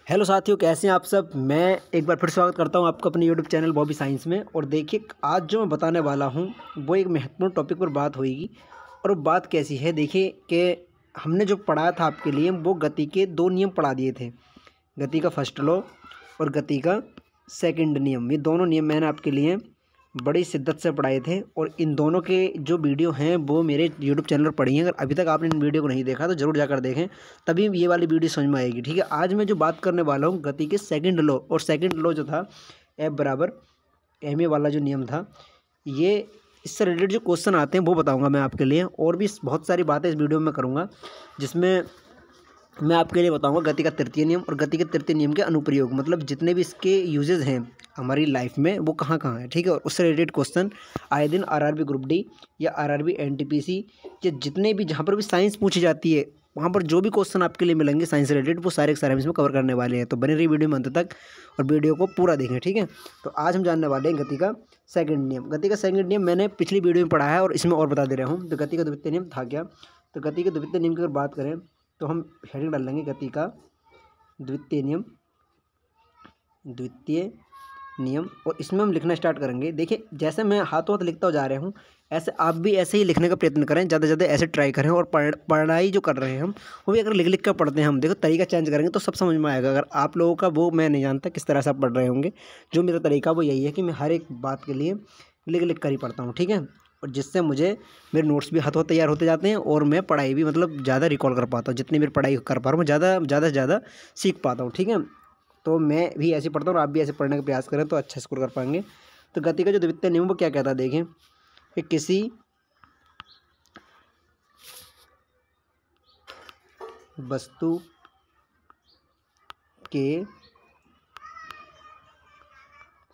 Hello साथियों, कैसे हैं आप सब। मैं एक बार फिर स्वागत करता हूं आपको अपने यूट्यूब चैनल बॉबी साइंस में। और देखिए, आज जो मैं बताने वाला हूं वो एक महत्वपूर्ण टॉपिक पर बात होगी। और वो बात कैसी है, देखिए कि हमने जो पढ़ाया था आपके लिए, वो गति के 2 नियम पढ़ा दिए थे। गति का फर्स्ट लॉ और गति का सेकंड नियम। ये दोनों नियम मैंने आपके लिए बड़ी शिद्दत से पढ़ाए थे। और इन दोनों के जो वीडियो हैं वो मेरे यूट्यूब चैनल पर पड़ी हैं। अगर अभी तक आपने इन वीडियो को नहीं देखा तो ज़रूर जाकर देखें, तभी ये वाली वीडियो समझ में आएगी। ठीक है, आज मैं जो बात करने वाला हूँ गति के सेकंड लॉ। और सेकंड लॉ जो था F बराबर ma वाला जो नियम था, ये इससे रिलेटेड जो क्वेश्चन आते हैं वो बताऊँगा मैं आपके लिए। और भी बहुत सारी बातें इस वीडियो में करूँगा, जिसमें मैं आपके लिए बताऊंगा गति का तृतीय नियम और गति के तृतीय नियम के अनुप्रयोग, मतलब जितने भी इसके यूजेस हैं हमारी लाइफ में वो कहाँ कहाँ है। ठीक है, और उससे रिलेटेड क्वेश्चन आए दिन आरआरबी ग्रुप डी या आरआरबी एनटीपीसी या जितने भी जहाँ पर भी साइंस पूछी जाती है वहाँ पर जो भी क्वेश्चन आपके लिए मिलेंगे साइंस से रिलेटेड, वो सारे के सारे हम इसमें कवर करने वाले हैं। तो बने रही वीडियो में अंत तक और वीडियो को पूरा देखें। ठीक है, तो आज हम जानने वाले हैं गति का सेकंड नियम। गति का सेकंड नियम मैंने पिछली वीडियो में पढ़ा है और इसमें और बता दे रहा हूँ। तो गति का द्वितीय नियम था क्या। तो गति के द्वितीय नियम की अगर बात करें तो हम हेडिंग डाल लेंगे गति का द्वितीय नियम। द्वितीय नियम, और इसमें हम लिखना स्टार्ट करेंगे। देखिए, जैसे मैं हाथों हाथ लिखता जा रहा हूँ, ऐसे आप भी ऐसे ही लिखने का प्रयत्न करें, ज़्यादा से ज़्यादा ऐसे ट्राई करें। और पढ़ाई जो कर रहे हैं हम, वो भी अगर लिख लिख कर पढ़ते हैं हम, देखो तरीका चेंज करेंगे तो सब समझ में आएगा। अगर आप लोगों का वो मैं नहीं जानता किस तरह से आप पढ़ रहे होंगे, जो मेरा तरीका वो यही है कि मैं हर एक बात के लिए लिख लिख कर ही पढ़ता हूँ। ठीक है, और जिससे मुझे मेरे नोट्स भी हाथों तैयार होते जाते हैं और मैं पढ़ाई भी मतलब ज़्यादा रिकॉल कर पाता हूँ। जितनी मेरी पढ़ाई कर पा रहा हूँ मैं ज़्यादा से ज़्यादा सीख पाता हूँ। ठीक है, तो मैं भी ऐसे पढ़ता हूँ और आप भी ऐसे पढ़ने का प्रयास करें तो अच्छा स्कोर कर पाएंगे। तो गति का जो द्वितीय नियम वो क्या कहता है, देखें कि किसी वस्तु के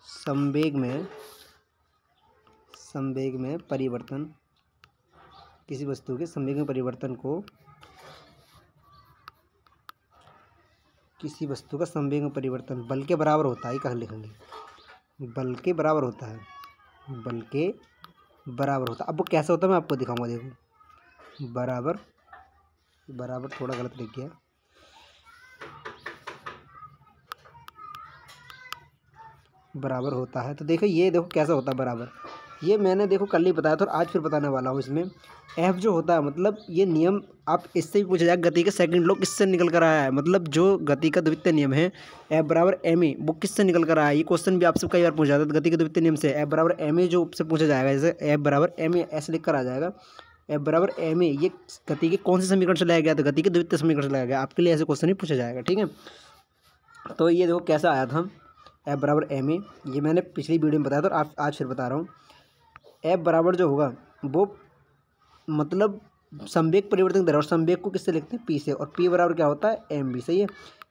संवेग में परिवर्तन, किसी वस्तु के संवेग में परिवर्तन को, किसी वस्तु का संवेग में परिवर्तन बल के बराबर होता है। कहाँ लिखेंगे, बल के बराबर होता है, बल के बराबर होता है। अब वो कैसे होता है मैं आपको दिखाऊंगा। देखो, बराबर थोड़ा गलत लिख गया। बराबर होता है, तो देखो ये देखो कैसा होता है बराबर। ये मैंने देखो कल ही बताया था और आज फिर बताने वाला हूँ। इसमें एफ जो होता है, मतलब ये नियम आप इससे भी पूछा जाएगा गति के सेकंड लॉ किससे निकल कर आया है। मतलब जो गति का द्वितीय नियम है एफ बराबर एम ए, वो किससे निकल कर आया है। ये क्वेश्चन भी आपसे कई बार पूछा जाता है। गति के द्वितीय नियम से एफ बराबर एम ए जो आपसे पूछा जाएगा, जैसे एफ बराबर एम ए ऐसे लिख कर आ जाएगा। एफ बराबर एम ए ये गति के कौन से समीकरण से लाया गया, तो गति के द्वितीय समीकरण से लाया गया। आपके लिए ऐसे क्वेश्चन ही पूछा जाएगा। ठीक है, तो ये देखो कैसा आया था एफ बराबर एम ए, ये मैंने पिछली वीडियो में बताया था और आज फिर बता रहा हूँ। एफ बराबर जो होगा वो मतलब संवेग परिवर्तन दर, और संवेग को किससे लिखते हैं, पी से। और पी बराबर क्या होता है, एम बी। सही है,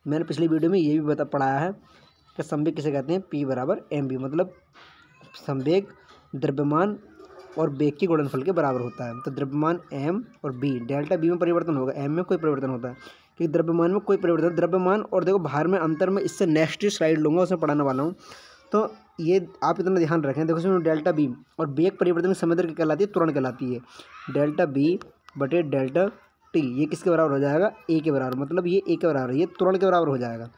मैंने पिछली वीडियो में ये भी पढ़ाया है कि संवेग किसे कहते हैं, पी बराबर एम बी। मतलब संवेग द्रव्यमान और वेग के गुणनफल के बराबर होता है। तो द्रव्यमान एम और बी, डेल्टा बी में परिवर्तन होगा, एम में कोई परिवर्तन होता है क्योंकि द्रव्यमान में कोई परिवर्तन, द्रव्यमान और देखो भार में अंतर में इससे नेक्स्ट स्लाइड लूँगा, उसमें पढ़ाने वाला हूँ। तो ये आप इतना ध्यान रखें। देखो इसमें डेल्टा बी और वेग परिवर्तन की समय दर क्या कहलाती है, त्वरण कहलाती है। डेल्टा बी बटे डेल्टा टी ये किसके बराबर हो जाएगा, ए के बराबर। मतलब ये ए के बराबर, ये त्वरण के बराबर हो जाएगा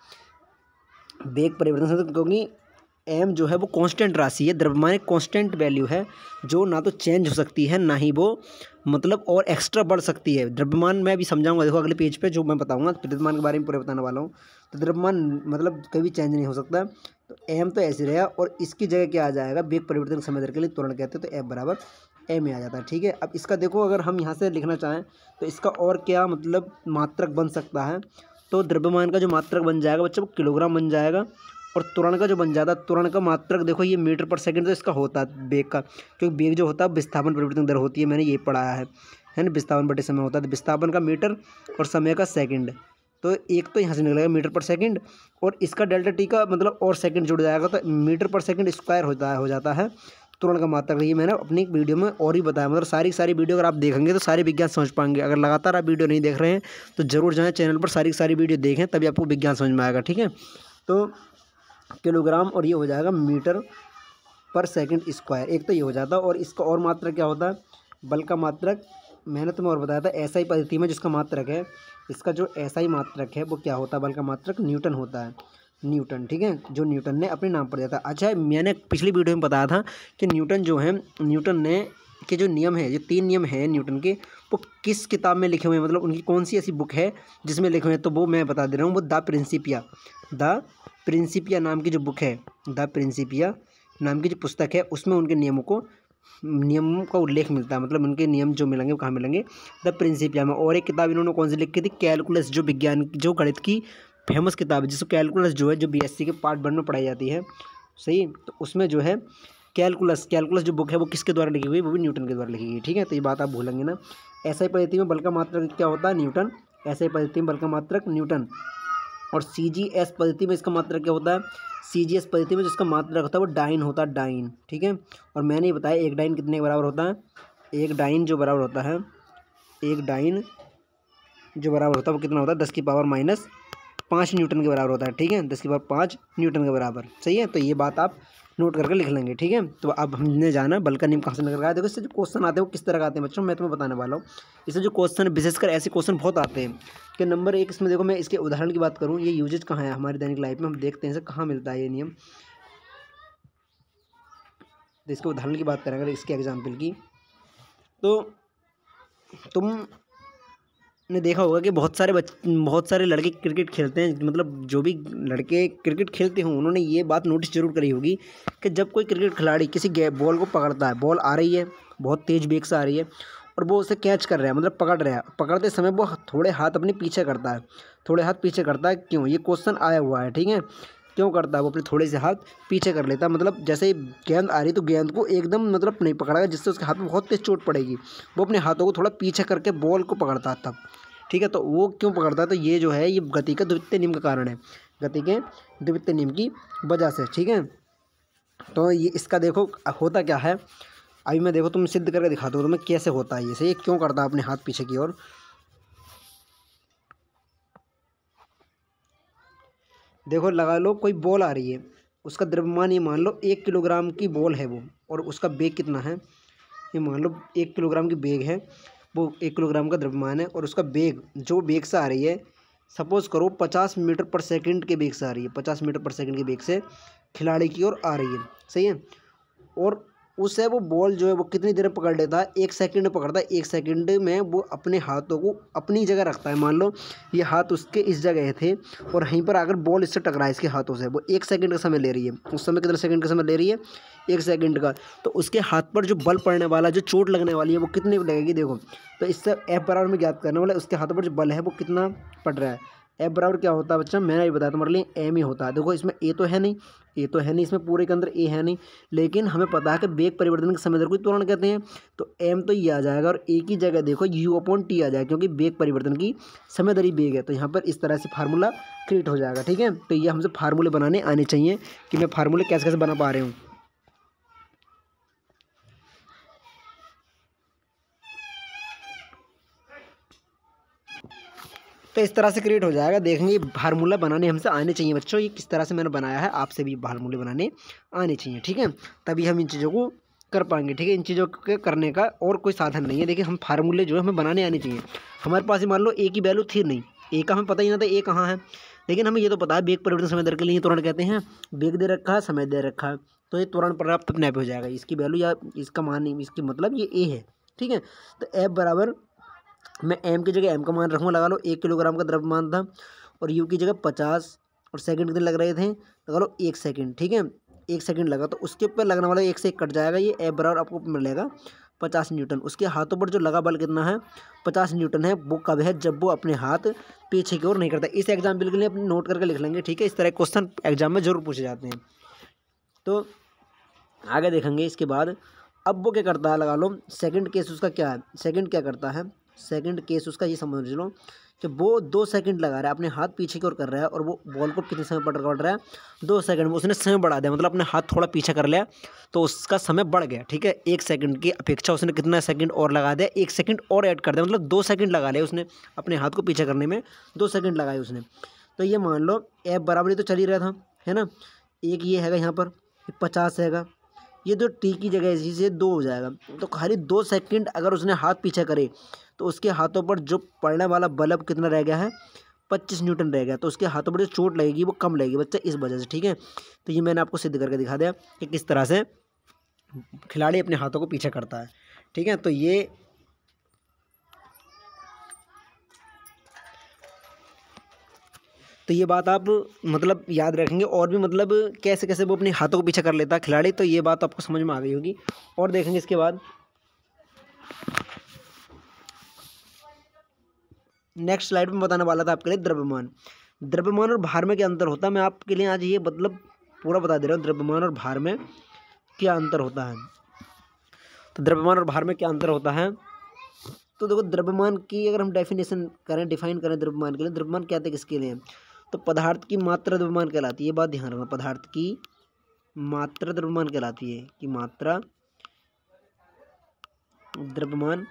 वेग परिवर्तन से, क्योंकि एम जो है वो कांस्टेंट राशि है, द्रव्यमान एक कांस्टेंट वैल्यू है जो ना तो चेंज हो सकती है ना ही वो मतलब और एक्स्ट्रा बढ़ सकती है। द्रव्यमान मैं भी समझाऊंगा, देखो अगले पेज पे जो मैं बताऊंगा द्रव्यमान के बारे में पूरे बताने वाला हूँ। तो द्रव्यमान मतलब कभी चेंज नहीं हो सकता, तो एम तो ऐसे रहेगा और इसकी जगह क्या आ जाएगा, वेग परिवर्तन के समय दर के लिए त्वरण कहते हैं, तो एफ बराबर एम में आ जाता है। ठीक है, अब इसका देखो अगर हम यहाँ से लिखना चाहें तो इसका और क्या मतलब मात्रक बन सकता है। तो द्रव्यमान का जो मात्रक बन जाएगा बच्चों वो किलोग्राम बन जाएगा, और त्वरण का जो बन जाता है, त्वरण का मात्रक देखो ये मीटर पर सेकंड तो इसका होता है वेग का, क्योंकि वेग जो होता है विस्थापन परिवर्तन दर होती है, मैंने ये पढ़ाया है ना। विस्थापन बटे समय होता है, तो विस्थापन का मीटर और समय का सेकंड, तो एक तो यहाँ से निकलेगा मीटर पर सेकंड, और इसका डेल्टा टी का मतलब और सेकंड जुड़ जाएगा, तो मीटर पर सेकंड स्क्वायर हो जाता है त्वरण का मात्रक। ये मैंने अपनी वीडियो में और ही बताया, मतलब सारी वीडियो अगर आप देखेंगे तो सारे विज्ञान समझ पाएंगे। अगर लगातार आप वीडियो नहीं देख रहे हैं तो जरूर जाएँ चैनल पर सारी वीडियो देखें, तभी आपको विज्ञान समझ में आएगा। ठीक है, तो किलोग्राम और ये हो जाएगा मीटर पर सेकंड स्क्वायर, एक तो ये हो जाता है। और इसका और मात्रक क्या होता है, बल का मात्रक मैंने तुम्हें और बताया था एसआई पद्धति में जिसका मात्रक है, इसका जो एसआई मात्रक है वो क्या होता है, बल का मात्रक न्यूटन होता है, न्यूटन, ठीक है, जो न्यूटन ने अपने नाम पर दिया था। अच्छा, मैंने पिछली वीडियो में बताया था कि न्यूटन जो है, न्यूटन ने के जो नियम है, जो 3 नियम हैं न्यूटन के, वो किस किताब में लिखे हुए हैं, मतलब उनकी कौन सी ऐसी बुक है जिसमें लिखे हुए हैं, तो वो मैं बता दे रहा हूँ। वो द प्रिंसिपिया नाम की जो बुक है, द प्रिंसिपिया नाम की जो पुस्तक है, उसमें उनके नियमों का उल्लेख मिलता है, मतलब उनके नियम जो मिलेंगे वो कहाँ मिलेंगे, द प्रिंसिपिया में। और एक किताब इन्होंने कौन सी लिखी थी, कैलकुलस, जो विज्ञान जो गणित की फेमस किताब है, जिसको कैलकुलस जो है, जो बीएससी के पार्ट 1 में पढ़ाई जाती है, सही, तो उसमें जो है कैलकुलस जो बुक है वो किसके द्वारा लिखी हुई, वो भी न्यूटन के द्वारा लिखी गई, ठीक है। तो ये बात आप भूलेंगे ना। एसआई पद्धति में बल का मात्रक क्या होता है, न्यूटन। एसआई पद्धति में बल का मात्रक न्यूटन। और सीजीएस पद्धति में इसका मात्रक क्या होता है, सीजीएस पद्धति में जिसका मात्रक होता है वो डाइन होता है, डाइन, ठीक है। और मैंने ये बताया एक डाइन कितने के बराबर होता है, एक डाइन जो बराबर होता है, एक डाइन जो बराबर होता है वो कितना होता है, 10⁻5 न्यूटन के बराबर होता है, ठीक है, 10⁻5 न्यूटन के बराबर, सही है। तो ये बात आप नोट करके लिख लेंगे, ठीक है। तो अब हमने जाना बल का नियम कहाँ से निकल रहा है। देखो इससे जो क्वेश्चन आते हैं वो किस तरह का आते हैं बच्चों, मैं तुम्हें बताने वाला हूँ। इससे जो क्वेश्चन, विशेषकर ऐसे क्वेश्चन बहुत आते हैं कि नंबर 1 इसमें देखो, मैं इसके उदाहरण की बात करूँ, ये यूजेज कहाँ है हमारी दैनिक लाइफ में, हम देखते हैं इसे कहाँ मिलता है ये नियम। तो इसके उदाहरण की बात करें अगर इसके एग्जाम्पल की, तो तुम ने देखा होगा कि बहुत सारे लड़के क्रिकेट खेलते हैं, मतलब जो भी लड़के क्रिकेट खेलते हों उन्होंने ये बात नोटिस जरूर करी होगी कि जब कोई क्रिकेट खिलाड़ी किसी बॉल को पकड़ता है, बॉल आ रही है, बहुत तेज वेग से आ रही है, और वो उसे कैच कर रहा है, मतलब पकड़ रहा है, पकड़ते समय वो थोड़े हाथ अपने पीछे करता है, थोड़े हाथ पीछे करता है, क्यों, ये क्वेश्चन आया हुआ है, ठीक है। क्यों करता है वो, अपने थोड़े से हाथ पीछे कर लेता है, मतलब जैसे ही गेंद आ रही तो गेंद को एकदम मतलब नहीं पकड़ेगा, जिससे उसके हाथ में बहुत तेज चोट पड़ेगी, वो अपने हाथों को थोड़ा पीछे करके बॉल को पकड़ता है तब, ठीक है। तो वो क्यों पकड़ता है, तो ये जो है ये गति का द्वितीय नियम का कारण है, गति के द्वितीय नियम की वजह से, ठीक है। तो ये इसका देखो होता क्या है, अभी मैं देखो तुम सिद्ध करके दिखाता हूँ तुम्हें कैसे होता है ये क्यों करता है अपने हाथ पीछे की ओर। देखो लगा लो कोई बॉल आ रही है, उसका द्रव्यमान ये मान लो 1 किलोग्राम की बॉल है वो, और उसका वेग कितना है, ये मान लो 1 किलोग्राम की वेग है, वो 1 किलोग्राम का द्रव्यमान है, और उसका वेग जो वेग से आ रही है, सपोज करो 50 मीटर पर सेकंड के वेग से आ रही है, 50 मीटर पर सेकंड के वेग से खिलाड़ी की ओर आ रही है, सही है। और उससे वो बॉल जो है वो कितनी देर में पकड़ लेता है, 1 सेकंड में पकड़ता है, 1 सेकंड में वो अपने हाथों को अपनी जगह रखता है। मान लो ये हाथ उसके इस जगह थे और वहीं पर अगर बॉल इससे टकरा है इसके हाथों से, वो 1 सेकंड का समय ले रही है, उस समय कितने सेकंड का समय ले रही है, 1 सेकंड का। तो उसके हाथ पर जो बल पड़ने वाला, जो चोट लगने वाली है वो कितनी लगेगी, देखो। तो इससे एफ बराबर में ज्ञात करने वाला उसके हाथों पर जो बल है वो कितना पड़ रहा है। एफ बराबर क्या होता है बच्चा, मैंने ये बताया तुम्हारे लिए, एम ही होता है। देखो इसमें ए तो है नहीं, इसमें पूरे के अंदर ए है नहीं, लेकिन हमें पता है कि वेग परिवर्तन के समय दर को त्वरण कहते हैं, तो एम तो ये आ जाएगा, और ए की जगह देखो U/T आ जाएगा, क्योंकि वेग परिवर्तन की समय दर ही वेग है। तो यहाँ पर इस तरह से फार्मूला क्रिएट हो जाएगा, ठीक है। तो ये हमसे फार्मूले बनाने आने चाहिए कि मैं फार्मूले कैसे कैसे बना पा रही हूँ। तो इस तरह से क्रिएट हो जाएगा, देखेंगे फार्मूला बनाने हमसे आने चाहिए बच्चों। ये किस तरह से मैंने बनाया है, आपसे भी फार्मूले बनाने आने चाहिए, ठीक है, तभी हम इन चीज़ों को कर पाएंगे, ठीक है। इन चीज़ों के करने का और कोई साधन नहीं है। देखिए हम फार्मूले जो है हमें बनाने आने चाहिए। हमारे पास ही मान लो ए की वैल्यू थी नहीं, ए का हमें पता ही ना था ए कहाँ है, लेकिन हमें ये तो पता है वेग परिवर्तन समय दर के लिए त्वरण कहते हैं, वेग दे रखा है, समय दे रखा है, तो ये त्वरण पर्याप्त अपने आप हो जाएगा। इसकी वैल्यू या इसका मान, इसकी मतलब ये ए है, ठीक है। तो एफ बराबर, मैं एम की जगह एम का मान रखूँगा, लगा लो 1 किलोग्राम का द्रव्यमान था, और यू की जगह 50, और सेकंड कितने लग रहे थे, लगा लो 1 सेकंड, ठीक है, 1 सेकंड लगा, तो उसके ऊपर लगने वाला 1 से 1 कट जाएगा, ये एफ बराबर आपको मिलेगा 50 न्यूटन। उसके हाथों पर जो लगा बल कितना है, 50 न्यूटन है। वो कब है, जब वो अपने हाथ पीछे की ओर नहीं करता। इस एग्जाम्पल के लिए अपने नोट करके लिख लेंगे, ठीक है। इस तरह क्वेश्चन एग्जाम में जरूर पूछे जाते हैं। तो आगे देखेंगे इसके बाद। अब वो क्या करता है, लगा लो सेकंड केस उसका क्या है, सेकंड क्या करता है, सेकंड केस उसका ये समझ लो कि वो 2 सेकंड लगा रहा है, अपने हाथ पीछे की ओर कर रहा है, और वो बॉल को कितने समय पर पकड़ रहा है, 2 सेकंड में। उसने समय बढ़ा दिया, मतलब अपने हाथ थोड़ा पीछे कर लिया, तो उसका समय बढ़ गया, ठीक है। 1 सेकंड की अपेक्षा उसने कितना सेकंड और लगा दिया, 1 सेकंड और ऐड कर दिया, मतलब 2 सेकंड लगा लिया उसने अपने हाथ को पीछे करने में, 2 सेकंड लगाए उसने। तो ये मान लो एफ बराबर तो चल ही रहा था, है ना। एक ये हैगा यहाँ पर 50 हैगा, ये जो टी की जगह इसी से 2 हो जाएगा। तो खाली 2 सेकंड अगर उसने हाथ पीछे करे तो उसके हाथों पर जो पड़ने वाला बल अब कितना रह गया है, 25 न्यूटन रह गया। तो उसके हाथों पर जो चोट लगेगी वो कम लगेगी बच्चा, इस वजह से। ठीक है, तो ये मैंने आपको सिद्ध करके दिखा दिया कि किस तरह से खिलाड़ी अपने हाथों को पीछे करता है। ठीक है, तो ये बात आप मतलब याद रखेंगे। और भी मतलब कैसे कैसे वो अपने हाथों को पीछे कर लेता है खिलाड़ी, तो ये बात आपको समझ में आ गई होगी। और देखेंगे इसके बाद नेक्स्ट स्लाइड में बताने वाला था आपके लिए द्रव्यमान। द्रव्यमान और भार में क्या अंतर होता है, मैं आपके लिए आज ये मतलब पूरा बता दे रहा हूँ द्रव्यमान और भार में क्या अंतर होता है। तो द्रव्यमान और भार में क्या अंतर होता है, तो देखो द्रव्यमान की अगर हम डिफाइन करें द्रव्यमान के लिए, द्रव्यमान क्या थे किसके लिए, तो पदार्थ की मात्रा द्रव्यमान कहलाती है। ये बात ध्यान रखना, पदार्थ की मात्रा द्रव्यमान कहलाती है, कि मात्रा द्रव्यमान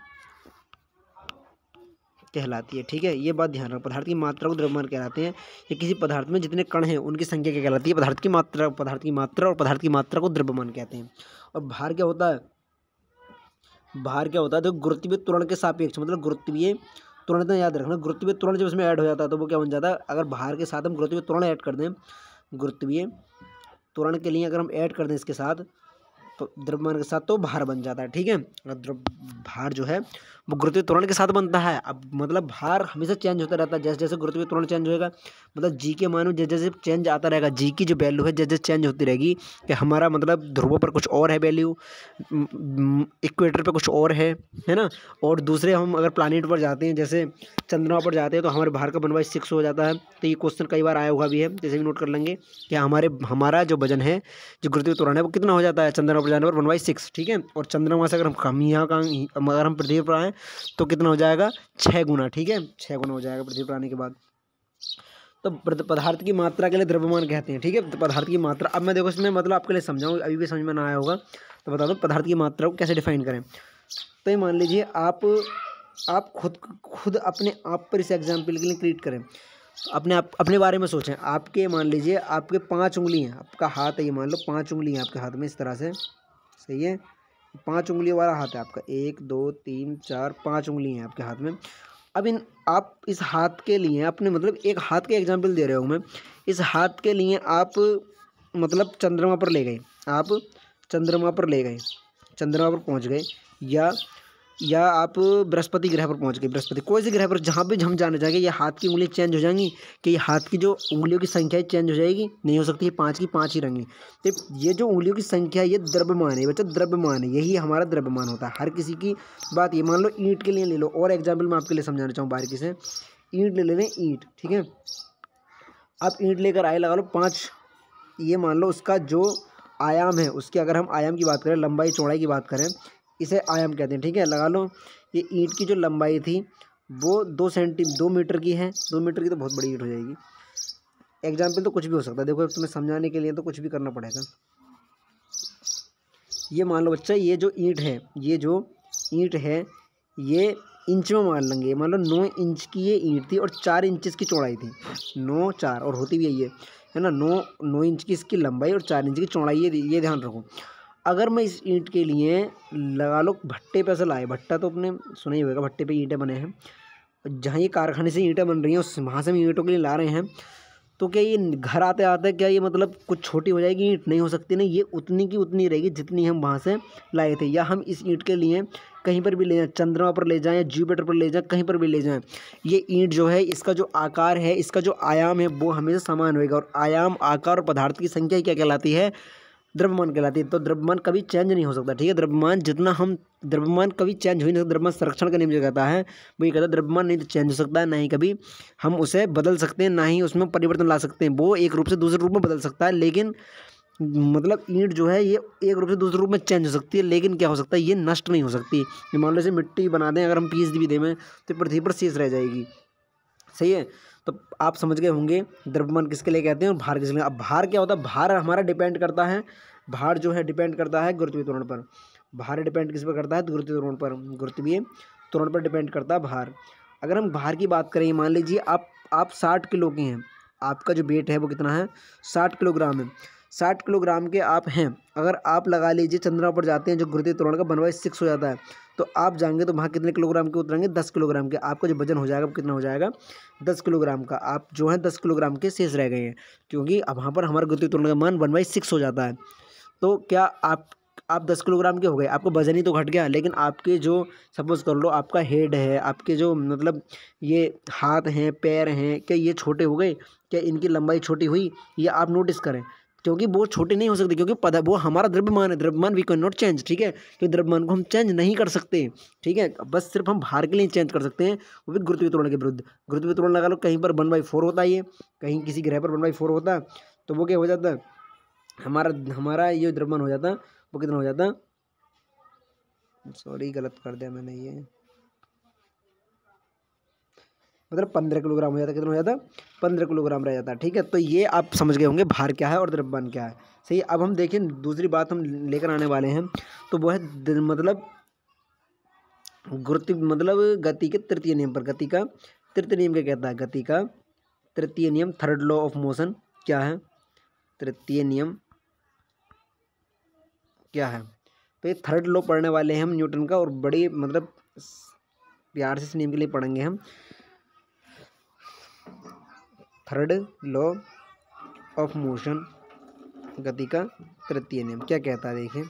कहलाती है। ठीक है, ये बात ध्यान रखना, पदार्थ की मात्रा को द्रव्यमान कहलाते हैं। या किसी पदार्थ में जितने कण हैं उनकी संख्या क्या कहलाती है, पदार्थ की मात्रा और पदार्थ की मात्रा को द्रव्यमान कहते हैं। और भार क्या होता है, भार क्या होता है, तो गुरुत्वीय त्वरण के सापेक्ष, मतलब गुरुत्वीय त्वरण, तो याद रखना गुरुत्वीय त्वरण जब इसमें ऐड हो जाता है तो वो क्या बन जाता है, अगर भार के साथ हम गुरुत्वीय त्वरण ऐड कर दें, गुरुत्वीय त्वरण के लिए अगर हम ऐड कर दें इसके साथ, तो द्रव्यमान के साथ, तो भार बन जाता है। ठीक है, भार जो है वो गुरुत्वीय त्वरण के साथ बनता है। अब मतलब भार हमेशा चेंज होता रहता है, जैसे जैसे गुरुत्वीय त्वरण चेंज होएगा, मतलब जी के मान में जैसे जैसे चेंज आता रहेगा, जी की जो वैल्यू है जैसे जैसे चेंज होती रहेगी, कि हमारा मतलब ध्रुवों पर कुछ और है वैल्यू, इक्वेटर पर कुछ और है ना। और दूसरे हम अगर प्लानिट पर जाते हैं, जैसे चंद्रमा पर जाते हैं, तो हमारे भार का 1/6 हो जाता है। तो ये क्वेश्चन कई बार आया हुआ भी है, जैसे भी नोट कर लेंगे कि हमारा जो वजन है, जो गुरुत्वीय त्वरण है, वो कितना हो जाता है चंद्रमा पर जाने पर 1/6। ठीक है, और चंद्रमा से अगर हम यहाँ का अगर हम पृथ्वी पर आएँ तो कितना हो जाएगा, 6 गुना। ठीक है, 6 गुना हो जाएगा पृथ्वी पर आने के बाद। तो पदार्थ की मात्रा के लिए द्रव्यमान कहते हैं। ठीक है, तो पदार्थ की मात्रा, अब मैं देखो इसमें मतलब आपके लिए समझाऊँ, अभी भी समझ में ना आया होगा तो बता दो पदार्थ की मात्रा को कैसे डिफाइन करें। तो ये मान लीजिए आप खुद अपने आप पर इस एग्जाम्पल के लिए क्रिएट करें, अपने बारे में सोचें। आपके मान लीजिए आपके 5 उंगली हैं, आपका हाथ है, ये मान लो 5 उंगली हैं आपके हाथ में, इस तरह से, सही है, 5 उंगलियों वाला हाथ है आपका, 1 2 3 4 5 उंगली हैं आपके हाथ में। अब आप इस हाथ के लिए अपने मतलब एक हाथ के एग्जाम्पल दे रहे हो मैं, इस हाथ के लिए आप मतलब चंद्रमा पर ले गए, आप चंद्रमा पर ले गए, चंद्रमा पर पहुंच गए, या आप बृहस्पति ग्रह पर पहुंच गए, बृहस्पति कोई से ग्रह पर, जहाँ भी हम जाने जाएंगे, ये हाथ की उंगली चेंज हो जाएंगी, कि ये हाथ की जो उंगलियों की संख्या चेंज हो जाएगी, नहीं हो सकती है, 5 की 5 ही रहेंगी। तो ये जो उंगलियों की संख्या, ये द्रव्यमान है बच्चा, द्रव्यमान है, यही हमारा द्रव्यमान होता है। हर किसी की बात, ये मान लो ईंट के लिए ले लो, और एग्जाम्पल मैं आपके लिए समझाना चाहूँ बारीकी से, ईंट ले लें, ईंट। ठीक है, आप ईंट लेकर आए, लगा लो 5, ये मान लो उसका जो आयाम है, उसके अगर हम आयाम की बात करें, लंबाई चौड़ाई की बात करें, इसे आयाम कहते हैं। ठीक है, लगा लो ये ईंट की जो लंबाई थी वो 2 मीटर की है, 2 मीटर की तो बहुत बड़ी ईंट हो जाएगी। एग्जाम्पल तो कुछ भी हो सकता है, देखो तुम्हें समझाने के लिए तो कुछ भी करना पड़ेगा। ये मान लो बच्चा, ये जो ईंट है, ये इंच में मान लेंगे, मान लो 9 इंच की ये ईंट थी और 4 इंचेस की चौड़ाई थी, 9 4, और होती भी यही है ना, 9 इंच की इसकी लंबाई और 4 इंच की चौड़ाई, ये ध्यान रखो। अगर मैं इस ईंट के लिए लगा लो भट्टे पे से लाए, भट्टा तो अपने सुना ही होगा, भट्टे पे ईंटें बने हैं, जहाँ ये कारखाने से ईंटें बन रही हैं, उस वहाँ से हम ईंटों के लिए ला रहे हैं, तो क्या ये घर आते आते क्या ये मतलब कुछ छोटी हो जाएगी ईंट, नहीं हो सकती, नहीं, ये उतनी की उतनी रहेगी जितनी हम वहाँ से लाए थे। या हम इस ईंट के लिए कहीं पर भी ले जाएं, चंद्रमा पर ले जाएं या जुपिटर पर ले जाएं, कहीं पर भी ले जाएं, ये ईंट जो है, इसका जो आकार है, इसका जो आयाम है, वो हमेशा समान होएगा। और आयाम, आकार और पदार्थ की संख्या क्या कहलाती है, द्रव्यमान कहलाती है। तो द्रव्यमान कभी चेंज नहीं हो सकता। ठीक है, द्रव्यमान कभी चेंज हो ही नहीं सकता। द्रव्यमान संरक्षण का नियम जो कहता है वो ये कहता है द्रव्यमान नहीं तो चेंज हो सकता है, ना ही कभी हम उसे बदल सकते हैं, ना ही उसमें परिवर्तन ला सकते हैं। वो एक रूप से दूसरे रूप में बदल सकता है, लेकिन मतलब ईंट जो है ये एक रूप से दूसरे रूप में चेंज हो सकती है, लेकिन क्या हो सकता है, ये नष्ट नहीं हो सकती। ये मान लो जैसे मिट्टी बना दें, अगर हम पीस भी दें में, तो पृथ्वी पर शेष रह जाएगी। सही है, तो आप समझ गए होंगे द्रव्यमान किसके लिए कहते हैं और भार किसके लिए। अब भार क्या होता है, भार हमारा डिपेंड करता है, भार जो है डिपेंड करता है गुरुत्वीय त्वरण पर। भार डिपेंड किस पर करता है, गुरुत्वीय त्वरण पर, गुरुत्वीय त्वरण पर डिपेंड करता है भार। अगर हम भार की बात करें, मान लीजिए आप 60 किलो के हैं, आपका जो वेट है वो कितना है, 60 किलोग्राम है। 60 किलोग्राम के आप हैं, अगर आप लगा लीजिए चंद्रमा पर जाते हैं जो गुरुत्वीय त्वरण का 1/6 हो जाता है, तो आप जाएंगे तो वहाँ कितने किलोग्राम के उतरेंगे? 10 किलोग्राम के। आपका जो वजन हो जाएगा वो कितना हो जाएगा? 10 किलोग्राम का। आप जो है 10 किलोग्राम के शेष रह गए हैं, क्योंकि अब वहाँ पर हमारा गुरुत्वीय त्वरण का मान 1/6 हो जाता है। तो क्या आप 10 किलोग्राम के हो गए, आपका वजन ही तो घट गया, लेकिन आपके जो सपोज कर लो आपका हेड है, आपके जो मतलब ये हाथ हैं, पैर हैं, क्या ये छोटे हो गए? क्या इनकी लंबाई छोटी हुई? ये आप नोटिस करें, क्योंकि वो छोटे नहीं हो सकते, क्योंकि वो हमारा द्रव्यमान है। द्रव्यमान वी कैन नॉट चेंज, ठीक है, तो द्रव्यमान को हम चेंज नहीं कर सकते, ठीक है, बस सिर्फ हम भार के लिए चेंज कर सकते हैं, वो भी गुरुत्वीय त्वरण के विरुद्ध। गुरुत्वीय त्वरण लगा लो, कहीं पर 1/4 होता है, ये कहीं किसी ग्रह पर 1/4 होता है, तो वो क्या हो जाता है? हमारा ये द्रव्यमान हो जाता है, वो कितना हो जाता है? सॉरी गलत कर दिया मैंने, ये मतलब 15 किलोग्राम हो जाता है। कितना हो जाता है? 15 किलोग्राम रह जाता है, ठीक है। तो ये आप समझ गए होंगे भार क्या है और द्रव्यमान क्या है, सही। अब हम देखें दूसरी बात हम लेकर आने वाले हैं, तो वो है मतलब गति के तृतीय नियम पर। गति का तृतीय नियम क्या कहता है? गति का तृतीय नियम, थर्ड लॉ ऑफ मोशन क्या है? तृतीय नियम क्या है? तो ये थर्ड लॉ पढ़ने वाले हैं हम न्यूटन का, और बड़ी मतलब प्यार से इस नियम के लिए पढ़ेंगे हम। थर्ड लॉ ऑफ मोशन, गति का तृतीय नियम क्या कहता है? देखिए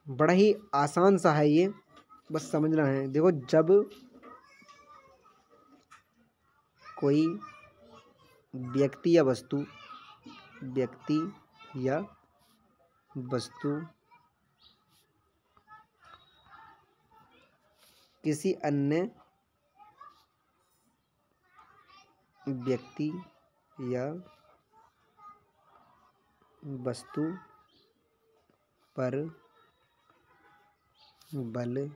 बड़ा ही आसान सा है ये, बस समझना है। देखो, जब कोई व्यक्ति या वस्तु किसी अन्य व्यक्ति या वस्तु पर बल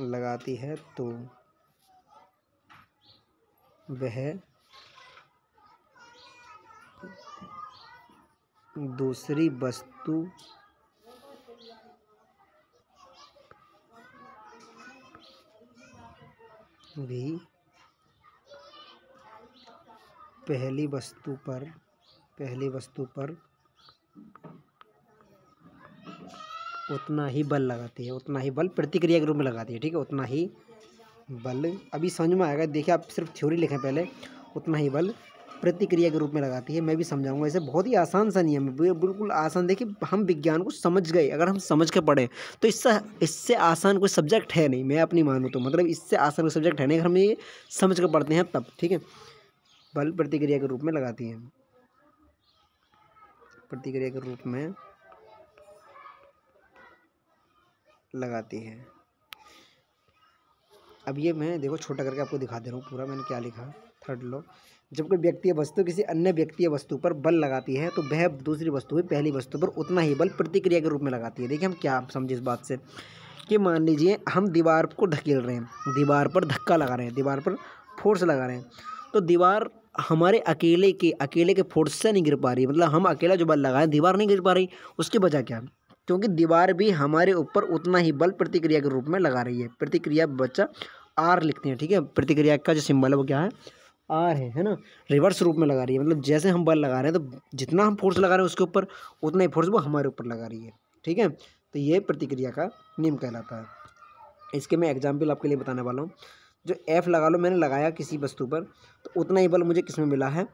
लगाती है तो वह दूसरी वस्तु भी पहली वस्तु पर उतना ही बल लगाती है, उतना ही बल प्रतिक्रिया के रूप में लगाती है, ठीक है, उतना ही बल। अभी समझ में आएगा, देखिए आप सिर्फ थ्योरी लिखें पहले, उतना ही बल प्रतिक्रिया के रूप में लगाती है। मैं भी समझाऊंगा इसे, बहुत ही आसान सा नियम है, बिल्कुल आसान। देखिए हम विज्ञान को समझ गए, अगर हम समझ के पढ़ें तो इससे आसान कोई सब्जेक्ट है नहीं, मैं अपनी मानूँ तो, मतलब इससे आसान कोई सब्जेक्ट है नहीं अगर हम ये समझ के पढ़ते हैं तब, ठीक है। बल प्रतिक्रिया के रूप में लगाती है, प्रतिक्रिया के रूप में लगाती है। अब ये मैं देखो छोटा करके आपको दिखा दे रहा हूँ पूरा, मैंने क्या लिखा। थर्ड लॉ, जब कोई व्यक्ति या वस्तु किसी अन्य व्यक्ति या वस्तु पर बल लगाती है तो वह दूसरी वस्तु भी पहली वस्तु पर उतना ही बल प्रतिक्रिया के रूप में लगाती है। देखिए हम क्या समझे इस बात से, कि मान लीजिए हम दीवार को धकेल रहे हैं, दीवार पर धक्का लगा रहे हैं, दीवार पर फोर्स लगा रहे हैं, तो दीवार हमारे अकेले के फोर्स से नहीं गिर पा रही, मतलब हम अकेला जो बल लगाए दीवार नहीं गिर पा रही। उसकी वजह क्या है? क्योंकि दीवार भी हमारे ऊपर उतना ही बल प्रतिक्रिया के रूप में लगा रही है। प्रतिक्रिया बच्चा आर लिखते हैं, ठीक है, प्रतिक्रिया का जो सिंबल है वो क्या है? आर है ना, रिवर्स रूप में लगा रही है, मतलब जैसे हम बल लगा रहे हैं तो जितना हम फोर्स लगा रहे हैं उसके ऊपर उतना ही फोर्स वो हमारे ऊपर लगा रही है, ठीक है। तो ये प्रतिक्रिया का नियम कहलाता है। इसके मैं एग्जाम्पल आपके लिए बताने वाला हूँ। जो एफ लगा लो, मैंने लगाया किसी वस्तु पर, तो उतना ही बल मुझे किस में मिला है?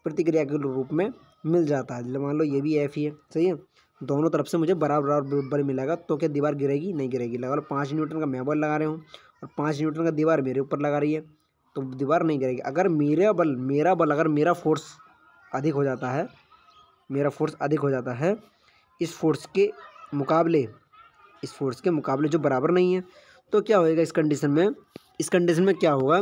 प्रतिक्रिया के रूप में मिल जाता है। मान लो ये भी एफ ही है, सही है, दोनों तरफ से मुझे बराबर बल मिलेगा, तो क्या दीवार गिरेगी? नहीं गिरेगी। लगा लो 5 न्यूटन का मैं बल लगा रहा हूँ और 5 न्यूटन का दीवार मेरे ऊपर लगा रही है, तो दीवार नहीं गिरेगी। अगर मेरा बल अगर मेरा फोर्स अधिक हो जाता है, इस फोर्स के मुकाबले जो बराबर नहीं है, तो क्या होएगा इस कंडीशन में क्या होगा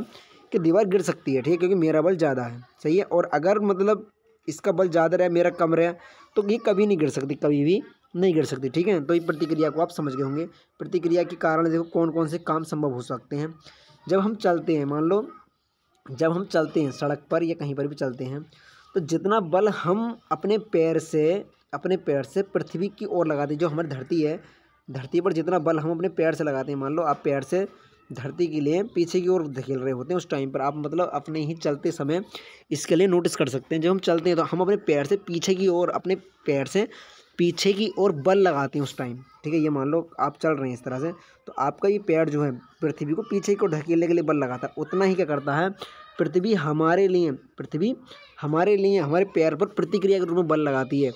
कि दीवार गिर सकती है, ठीक है, क्योंकि मेरा बल ज़्यादा है, सही है। और अगर मतलब इसका बल ज़्यादा रहा, मेरा कम रहा, तो ये कभी नहीं गिर सकती, कभी भी नहीं गिर सकती, ठीक है। तो ये प्रतिक्रिया को आप समझ गए होंगे। प्रतिक्रिया के कारण देखो कौन कौन से काम संभव हो सकते हैं। जब हम चलते हैं, मान लो जब हम चलते हैं सड़क पर या कहीं पर भी चलते हैं, तो जितना बल हम अपने पैर से पृथ्वी की ओर लगाते हैं, जो हमारी धरती है, धरती पर जितना बल हम अपने पैर से लगाते हैं, मान लो आप पैर से धरती के लिए पीछे की ओर धकेल रहे होते हैं उस टाइम पर आप मतलब अपने ही चलते समय इसके लिए नोटिस कर सकते हैं। जब हम चलते हैं तो हम अपने पैर से पीछे की ओर अपने पैर से पीछे की ओर बल लगाते हैं उस टाइम, ठीक है। ये मान लो आप चल रहे हैं इस तरह से, तो आपका ये पैर जो है पृथ्वी को पीछे की ओर धकेलने के लिए बल लगाता है। उतना ही क्या करता है पृथ्वी हमारे लिए हमारे पैर पर प्रतिक्रिया के रूप में बल लगाती है,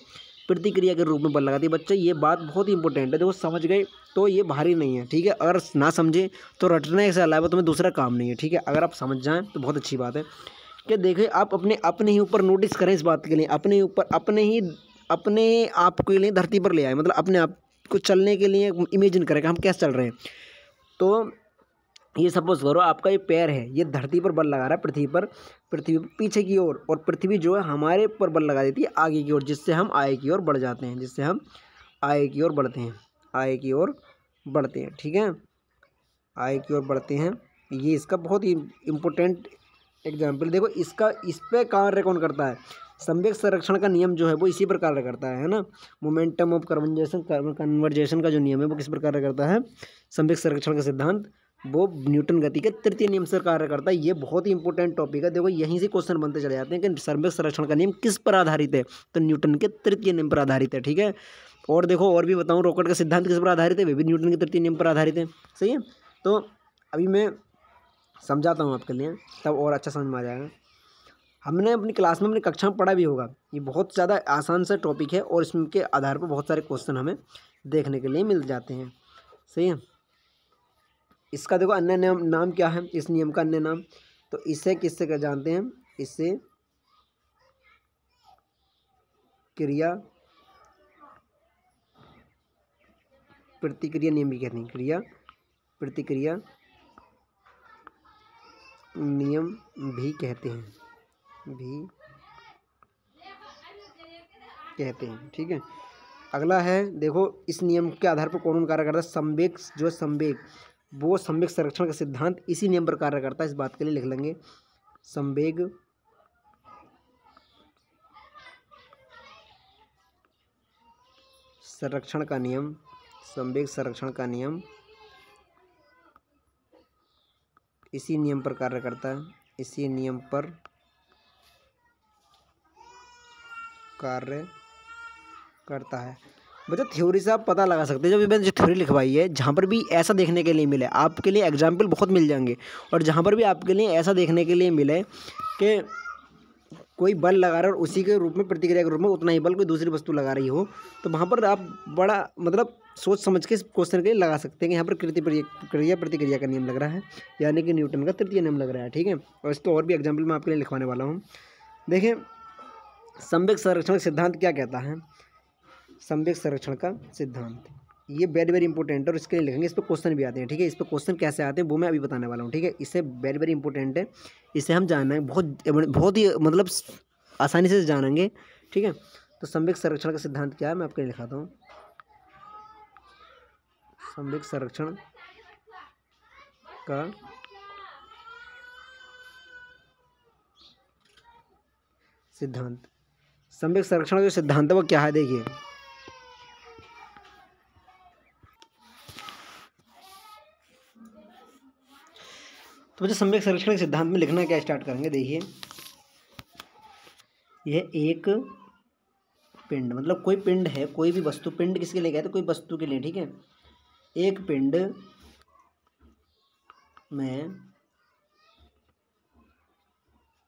प्रतिक्रिया के रूप में बल लगाती है। बच्चे ये बात बहुत ही इंपॉर्टेंट है, देखो समझ गए तो ये भारी नहीं है, ठीक है। अगर ना समझे तो रटने से अलावा तुम्हें दूसरा काम नहीं है, ठीक है। अगर आप समझ जाएं तो बहुत अच्छी बात है। कि देखिए आप अपने ही ऊपर नोटिस करें इस बात के लिए, अपने आप के लिए धरती पर ले आए, मतलब अपने आप को चलने के लिए इमेजिन करें कि हम कैसे चल रहे हैं। तो ये सपोज करो आपका ये पैर है, ये धरती पर बल लगा रहा है पृथ्वी पर पीछे की ओर, और पृथ्वी जो है हमारे ऊपर बल लगा देती है आगे की ओर, जिससे हम आगे की ओर बढ़ जाते हैं, जिससे हम आगे की ओर बढ़ते हैं, आगे की ओर बढ़ते हैं, ठीक है, आगे की ओर बढ़ते हैं। ये इसका बहुत ही इम्पोर्टेंट एग्जाम्पल। देखो इसका इस पर कार्य कौन करता है, संवेग संरक्षण का नियम जो है वो इसी पर कार्य करता है ना। मोमेंटम ऑफ कन्वर्जेशन का जो नियम है वो किस पर कार्य करता है, संवेग संरक्षण का सिद्धांत वो न्यूटन गति के तृतीय नियम से कार्य करता है। ये बहुत ही इंपॉर्टेंट टॉपिक है। देखो यहीं से क्वेश्चन बनते चले जाते हैं कि संवेग संरक्षण का नियम किस पर आधारित है, तो न्यूटन के तृतीय नियम पर आधारित है, ठीक है। और देखो और भी बताऊँ, रॉकेट का सिद्धांत किस पर आधारित है, वे भी न्यूटन के तृतीय नियम पर आधारित है, सही है। तो अभी मैं समझाता हूँ आपके लिए, तब और अच्छा समझ में आ जाएगा। हमने अपनी क्लास में अपनी कक्षा में पढ़ा भी होगा, ये बहुत ज़्यादा आसान सा टॉपिक है और इसके आधार पर बहुत सारे क्वेश्चन हमें देखने के लिए मिल जाते हैं, सही है। इसका देखो अन्य नाम क्या है, इस नियम का अन्य नाम, तो इसे किससे क्या जानते हैं, इसे क्रिया प्रतिक्रिया नियम भी कहते हैं, क्रिया प्रतिक्रिया नियम भी कहते हैं, ठीक है। अगला है देखो इस नियम के आधार पर कौन कार्य करता है, संवेग जो है संवेग, वो संवेग संरक्षण का सिद्धांत इसी नियम पर कार्य करता है। इस बात के लिए लिख लेंगे संवेग संरक्षण का नियम, संवेग संरक्षण का नियम इसी नियम पर कार्य करता है, इसी नियम पर कार्य करता है। बच्चों थ्योरी से आप पता लगा सकते हैं, जब मैंने जो थ्योरी लिखवाई है जहाँ पर भी ऐसा देखने के लिए मिले, आपके लिए एग्जाम्पल बहुत मिल जाएंगे, और जहाँ पर भी आपके लिए ऐसा देखने के लिए मिले कि कोई बल लगा रहा है और उसी के रूप में प्रतिक्रिया के रूप में उतना ही बल कोई दूसरी वस्तु लगा रही हो, तो वहाँ पर आप बड़ा मतलब सोच समझ के इस क्वेश्चन के लिए लगा सकते हैं कि यहाँ पर क्रिया प्रतिक्रिया का नियम लग रहा है, यानी कि न्यूटन का तृतीय नियम लग रहा है, ठीक है। और इसको और भी एग्जाम्पल मैं आपके लिए लिखवाने वाला हूँ। देखिए संवेग संरक्षण का सिद्धांत क्या कहता है, संवेग संरक्षण का सिद्धांत ये वेरी वेरी इंपॉर्टेंट है और इसके लिए लिखेंगे, इस पर क्वेश्चन भी आते हैं, ठीक है। इस पर क्वेश्चन कैसे आते हैं वो मैं अभी बताने वाला हूँ, ठीक है। इससे वेरी वेरी इंपॉर्टेंट है, इसे हम जानना है बहुत ही मतलब आसानी से जानेंगे, ठीक है। तो संवेग संरक्षण का सिद्धांत क्या है मैं आपके लिए लिखाता हूँ, संवेग संरक्षण का सिद्धांत, संवेग संरक्षण का जो सिद्धांत है वो क्या है, देखिए तो मुझे संवेग संरक्षण के सिद्धांत में लिखना क्या स्टार्ट करेंगे। देखिए यह एक पिंड, मतलब कोई पिंड है, कोई भी वस्तु, पिंड किसके लिए कहते हैं, कोई वस्तु के लिए, ठीक है। एक पिंड में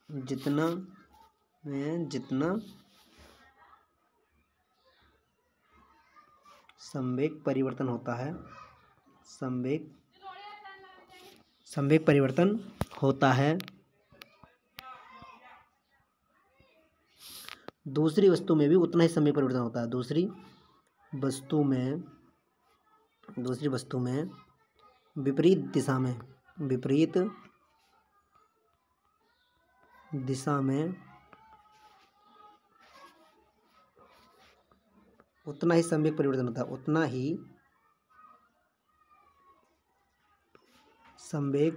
जितना संवेग परिवर्तन होता है, संवेग परिवर्तन होता है, दूसरी वस्तु में भी उतना ही संवेग परिवर्तन होता है, दूसरी वस्तु में विपरीत दिशा में उतना ही संवेग परिवर्तन होता है, उतना ही संवेग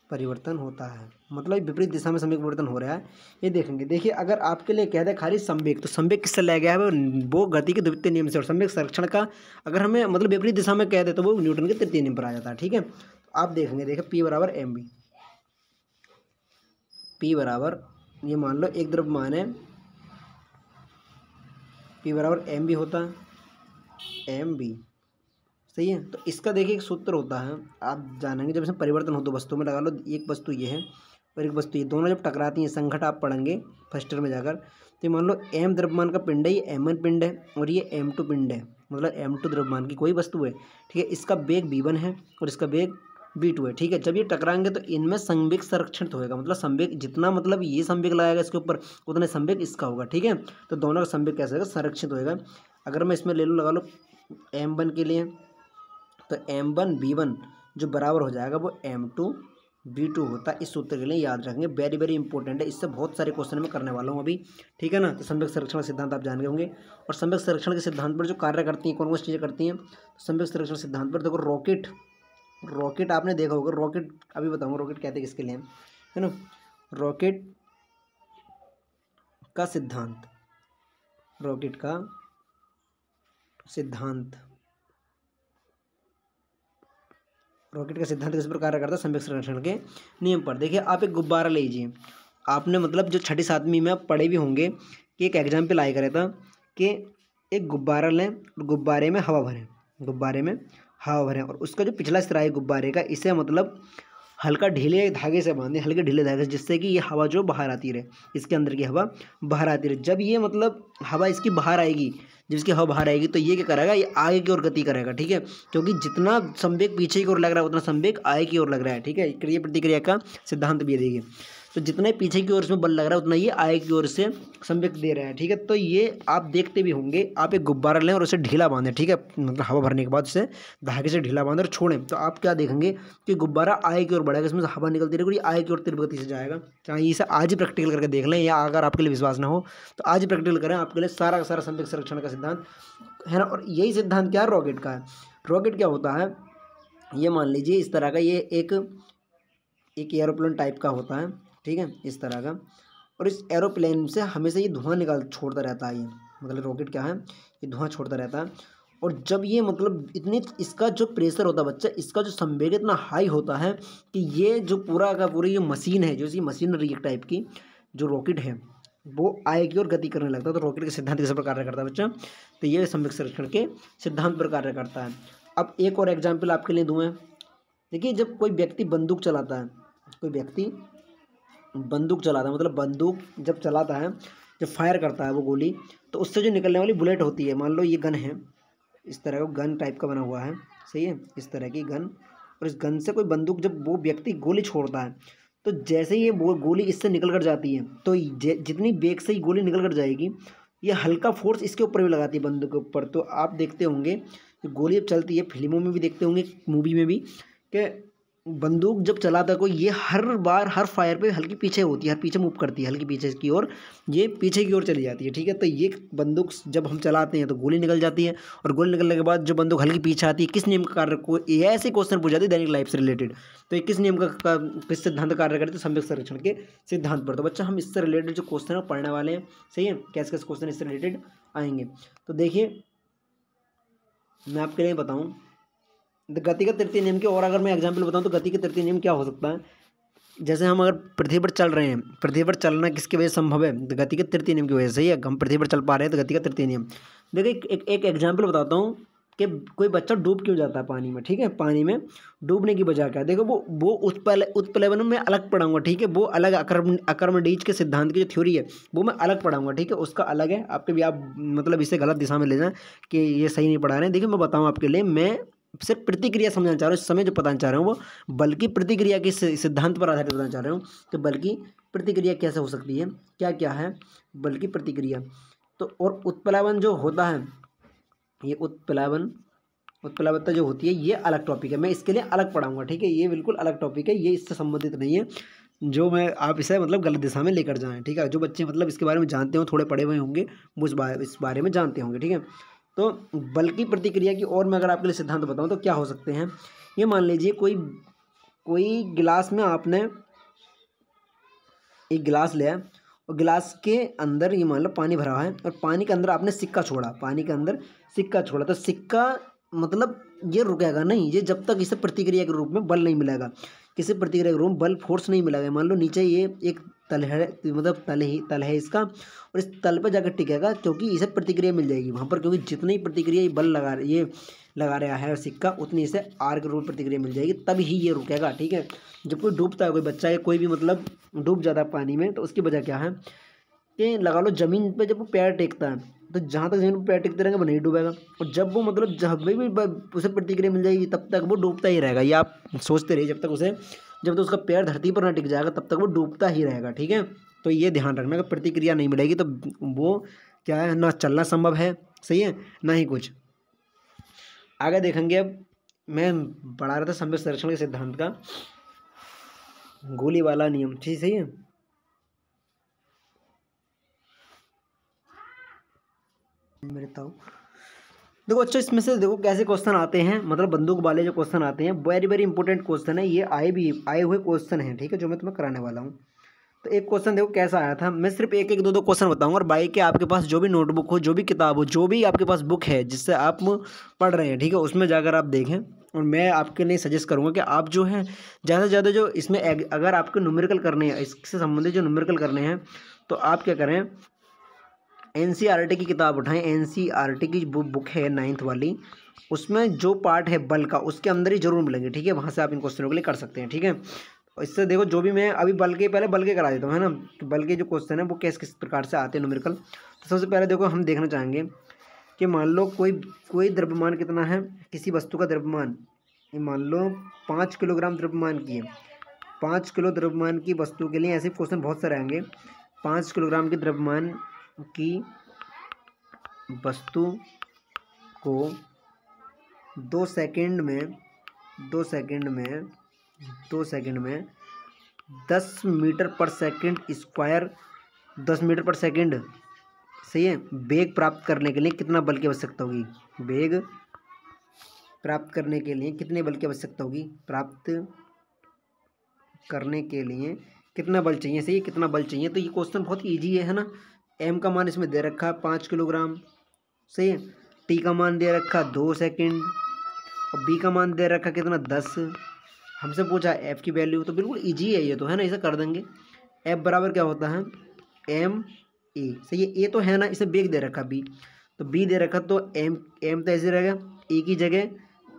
परिवर्तन होता है, मतलब विपरीत दिशा में संवेग परिवर्तन हो रहा है, ये देखेंगे। देखिए अगर आपके लिए कह दे खाली संवेग, तो संवेग किससे लाया गया है, वो गति के द्वितीय नियम से, और संवेग संरक्षण का अगर हमें मतलब विपरीत दिशा में कह दे तो वो न्यूटन के तृतीय नियम पर आ जाता है। ठीक है, तो आप देखेंगे, देखिए P बराबर एम बी, P बराबर ये मान लो एक द्रव्यमान है, P बराबर एम बी होता है, एम बी, सही है। तो इसका देखिए एक सूत्र होता है, आप जानेंगे जब इसमें परिवर्तन हो, दो वस्तुओं में लगा लो, एक वस्तु ये है और एक वस्तु ये, दोनों जब टकराती हैं, संघट आप पढ़ेंगे फर्स्ट ईयर में जाकर, तो ये मान लो एम द्रव्यमान का पिंड है, ये M1 पिंड है और ये M2 पिंड है, मतलब M2 द्रव्यमान की कोई वस्तु है। ठीक है, इसका वेग v1 है और इसका वेग v2 है। ठीक है, जब ये टकराएंगे तो इनमें संवेग संरक्षित होएगा, मतलब संवेग जितना, मतलब ये संवेग लगाएगा इसके ऊपर उतना संवेग इसका होगा। ठीक है, तो दोनों का संवेग कैसे होगा, संरक्षित होएगा। अगर मैं इसमें ले लूँ, लगा लो M1 के लिए, तो M1 V1 जो बराबर हो जाएगा वो M2 V2 होता है। इस सूत्र के लिए याद रखेंगे, वेरी वेरी इंपॉर्टेंट है, इससे बहुत सारे क्वेश्चन मैं करने वाला हूँ अभी। ठीक है ना, तो संवेग संरक्षण का सिद्धांत आप जान गए होंगे। और संवेग संरक्षण के सिद्धांत पर जो कार्य करती हैं, कौन कौन सी चीज़ें करती हैं, तो संवेग संरक्षण सिद्धांत पर देखो, रॉकेट आपने देखा होगा, रॉकेट अभी बताऊँगा रॉकेट कहते हैं किसके लिए, है ना। रॉकेट का सिद्धांत, रॉकेट का सिद्धांत, रॉकेट का सिद्धांत किस प्रकार करता है, संवेग संरक्षण के नियम पर। देखिए आप एक गुब्बारा लीजिए, आपने मतलब जो छठी सातवीं में आप पढ़े भी होंगे कि एक एग्जाम्पल आया करा था कि एक गुब्बारा लें और गुब्बारे में हवा भरें, गुब्बारे में हवा भरें, और उसका जो पिछला सिरा है गुब्बारे का, इसे मतलब हल्का ढीले धागे से बांधे, हल्के ढीले धागे से, जिससे कि ये हवा जो बाहर आती रहे, इसके अंदर की हवा बाहर आती रहे। जब ये मतलब हवा इसकी बाहर आएगी, जब इसकी हवा बाहर आएगी तो ये क्या करेगा, ये आगे की ओर गति करेगा। ठीक है, क्योंकि जितना संवेग पीछे की ओर लग रहा है उतना संवेग आगे की ओर लग रहा है। ठीक है, क्रिया प्रतिक्रिया का सिद्धांत भी देखिए, तो जितना पीछे की ओर इसमें बल लग रहा है उतना ये आगे की ओर से संवेग दे रहा है। ठीक है, तो ये आप देखते भी होंगे, आप एक गुब्बारा लें और उसे ढीला बांधें, ठीक है, मतलब हवा भरने के बाद उसे धागे से ढीला बांधें और छोड़ें, तो आप क्या देखेंगे कि गुब्बारा आगे की ओर बढ़ेगा, इसमें से हवा निकलती रहेगी, ये आगे की ओर तीव्र गति से जाएगा। चाहे इसे आज ही प्रैक्टिकल करके देख लें, या अगर आपके लिए विश्वास ना हो तो आज ही प्रैक्टिकल करें, आपके लिए सारा का सारा संवेग संरक्षण का सिद्धांत है ना। और यही सिद्धांत क्या है, रॉकेट का है। रॉकेट क्या होता है, ये मान लीजिए इस तरह का, ये एक एरोप्लेन टाइप का होता है, ठीक है, इस तरह का, और इस एरोप्लेन से हमेशा ये धुआं छोड़ता रहता है, ये मतलब रॉकेट क्या है, ये धुआं छोड़ता रहता है। और जब ये मतलब इतनी, इसका जो प्रेशर होता है बच्चा, इसका जो संवेग इतना हाई होता है कि ये जो पूरा का पूरी ये मशीन है, जो इसी मशीनरी एक टाइप की जो रॉकेट है, वो आगे की ओर गति करने लगता है। तो रॉकेट के सिद्धांत किस प्रकार कार्य करता है बच्चा, तो ये संवेग संरक्षण के सिद्धांत पर कार्य करता है। अब एक और एग्जाम्पल आपके लिए दूँ मैं, देखिए जब कोई व्यक्ति बंदूक चलाता है, कोई व्यक्ति बंदूक चलाता है, मतलब बंदूक जब चलाता है, जब फायर करता है वो गोली, तो उससे जो निकलने वाली बुलेट होती है, मान लो ये गन है, इस तरह का गन टाइप का बना हुआ है, सही है, इस तरह की गन, और इस गन से कोई बंदूक, जब वो व्यक्ति गोली छोड़ता है, तो जैसे ही ये गोली इससे निकल कर जाती है, तो जितनी बेग से ही गोली निकल कर जाएगी, ये हल्का फोर्स इसके ऊपर भी लगाती है, बंदूक के ऊपर। तो आप देखते होंगे गोली जब चलती है, फिल्मों में भी देखते होंगे, मूवी में भी, कि बंदूक जब चलाता है कोई, ये हर बार हर फायर पे हल्की पीछे होती है, हर पीछे मूव करती है, हल्की पीछे की ओर, ये पीछे की ओर चली जाती है। ठीक है, तो ये बंदूक जब हम चलाते हैं तो गोली निकल जाती है, और गोली निकलने के बाद जो बंदूक हल्की पीछे आती है, किस नियम का कार्य, को ये ऐसे क्वेश्चन पूछ जाते हैं दैनिक लाइफ से रिलेटेड, तो ये किस नियम का किस सिद्धांत कार्य करते हैं, संवेग संरक्षण के सिद्धांत पर। तो बच्चा हम इससे रिलेटेड जो क्वेश्चन है पढ़ने वाले हैं, सही है, कैसे कैसे क्वेश्चन इससे रिलेटेड आएंगे। तो देखिए मैं आपके लिए बताऊँ, गति का तृतीय नियम के और अगर मैं एग्जांपल बताऊं तो गति के तृतीय नियम क्या हो सकता है, जैसे हम अगर पृथ्वी पर चल रहे हैं, पृथ्वी पर चलना किसकी वजह से संभव है, तो गति के तृतीय नियम की वजह से ही हम पृथ्वी पर चल पा रहे हैं, तो गति का तृतीय नियम। देखिए एक एग्जांपल बताता हूँ कि कोई बच्चा डूब क्यों जाता है पानी में। ठीक है, पानी में डूबने की वजह क्या है, देखो वो उत्प्लवन में अलग पढ़ाऊंगा। ठीक है, वो अलग आर्किमिडीज के सिद्धांत की जो थ्योरी है वो मैं अलग पढ़ाऊंगा। ठीक है, उसका अलग है, आपके भी आप मतलब इसे गलत दिशा में ले जाएं कि ये सही नहीं पढ़ा रहे हैं। देखिए मैं बताऊँ आपके लिए, मैं सिर्फ प्रतिक्रिया समझना चाह रहा हूँ, इस समय जो बताना चाह रहा हूँ वो बल्कि प्रतिक्रिया के सिद्धांत पर आधारित बताना चाह रहा हूँ कि बल्कि प्रतिक्रिया कैसे हो सकती है, क्या क्या है बल्कि प्रतिक्रिया। तो और उत्प्लावन जो होता है, ये उत्प्लावकता जो होती है, ये अलग टॉपिक है, मैं इसके लिए अलग पढ़ाऊँगा। ठीक है, ये बिल्कुल अलग टॉपिक है, ये इससे संबंधित नहीं है, जो मैं आप इसे मतलब गलत दिशा में लेकर जाएँ। ठीक है, जो बच्चे मतलब इसके बारे में जानते हो, थोड़े पढ़े हुए होंगे, वो इस बारे में जानते होंगे। ठीक है, तो बल्कि प्रतिक्रिया की और मैं अगर आपके लिए सिद्धांत बताऊं तो क्या हो सकते हैं, ये मान लीजिए कोई गिलास में आपने एक गिलास लिया और गिलास के अंदर ये मान लो पानी भरा हुआ है और पानी के अंदर आपने सिक्का छोड़ा, पानी के अंदर सिक्का छोड़ा, तो सिक्का मतलब ये रुकेगा नहीं, ये जब तक इसे प्रतिक्रिया के रूप में बल नहीं मिलेगा, किसी प्रतिक्रिया के रूप में बल फोर्स नहीं मिलेगा। मान लो नीचे ये एक तल है, मतलब तल है इसका, और इस तल पर जाकर टिकेगा क्योंकि इसे प्रतिक्रिया मिल जाएगी वहाँ पर, क्योंकि जितनी प्रतिक्रिया ये बल लगा रहा है सिक्का, उतनी इसे आर के रूप में प्रतिक्रिया मिल जाएगी, तब ही ये रुकेगा। ठीक है, जब कोई डूबता है, कोई बच्चा या कोई भी मतलब डूब जाता है पानी में, तो उसकी वजह क्या है कि लगा लो ज़मीन पे जब वो पैर टेकता है, तो जहाँ तक ज़मीन पर पैर टेकते रहेंगे वो नहीं डूबेगा, और जब वो मतलब जब भी उसे प्रतिक्रिया मिल जाएगी तब तक वो डूबता ही रहेगा। ये आप सोचते रहिए, जब तक उसका पैर धरती पर ना टिक जाएगा तब तक वो डूबता ही रहेगा। ठीक है, तो ये ध्यान रखना, अगर प्रतिक्रिया नहीं मिलेगी तो वो क्या है, ना चलना संभव है, सही है, ना ही कुछ। आगे देखेंगे, अब मैं पढ़ा रहा था संवेग संरक्षण के सिद्धांत का गोली वाला नियम, ठीक, सही है। मैं लेता हूँ, देखो अच्छा, इसमें से देखो कैसे क्वेश्चन आते हैं, मतलब बंदूक वाले जो क्वेश्चन आते हैं, वेरी वेरी इंपॉर्टेंट क्वेश्चन है, ये आए हुए क्वेश्चन हैं, ठीक है, जो मैं तुम्हें कराने वाला हूँ। तो एक क्वेश्चन देखो कैसा आया था, मैं सिर्फ एक एक दो क्वेश्चन बताऊंगा, और बाई के आपके पास जो भी नोटबुक हो, जो भी किताब हो, जो भी आपके पास बुक है जिससे आप पढ़ रहे हैं, ठीक है, उसमें जाकर आप देखें। और मैं आपके लिए सजेस्ट करूंगा कि आप जो है ज़्यादा से ज़्यादा जो इसमें अगर आपको न्यूमेरिकल करने हैं, इससे संबंधित जो न्यूमेरिकल करने हैं, तो आप क्या करें, एनसीईआरटी की किताब उठाएं। एनसीईआरटी की बुक है 9th वाली, उसमें जो पार्ट है बल का उसके अंदर ही जरूर मिलेंगे। ठीक है, वहाँ से आप इन क्वेश्चनों के लिए कर सकते हैं। ठीक है, इससे देखो जो भी मैं अभी पहले बल के करा देता हूँ, है ना, कि बल के जो क्वेश्चन है वो किस प्रकार से आते हैं न्यूमेरिकल। तो सबसे पहले देखो हम देखना चाहेंगे कि मान लो कोई द्रव्यमान कितना है, किसी वस्तु का द्रव्यमान, ये मान लो 5 किलोग्राम द्रव्यमान की है। 5 किलो द्रव्यमान की वस्तु के लिए ऐसे क्वेश्चन बहुत सारे आएंगे। 5 किलोग्राम के द्रव्यमान की वस्तु को 2 सेकंड में 10 मीटर पर सेकंड स्क्वायर, 10 मीटर पर सेकंड, सही है, वेग प्राप्त करने के लिए कितना बल की आवश्यकता होगी, वेग प्राप्त करने के लिए कितने बल की आवश्यकता होगी, प्राप्त करने के लिए कितना बल चाहिए, सही है, कितना बल चाहिए। तो ये क्वेश्चन बहुत ईजी है ना। एम का मान इसमें दे रखा 5 किलोग्राम, सही है, टी का मान दे रखा 2 सेकंड, और बी का मान दे रखा कितना 10। हमसे पूछा एफ की वैल्यू, तो बिल्कुल इजी है ये तो, है ना, इसे कर देंगे। एफ बराबर क्या होता है, एम ए, सही है, ए तो है ना, इसे बेग दे रखा बी, तो बी दे रखा, तो एम तो ऐसे रहेगा, ए की जगह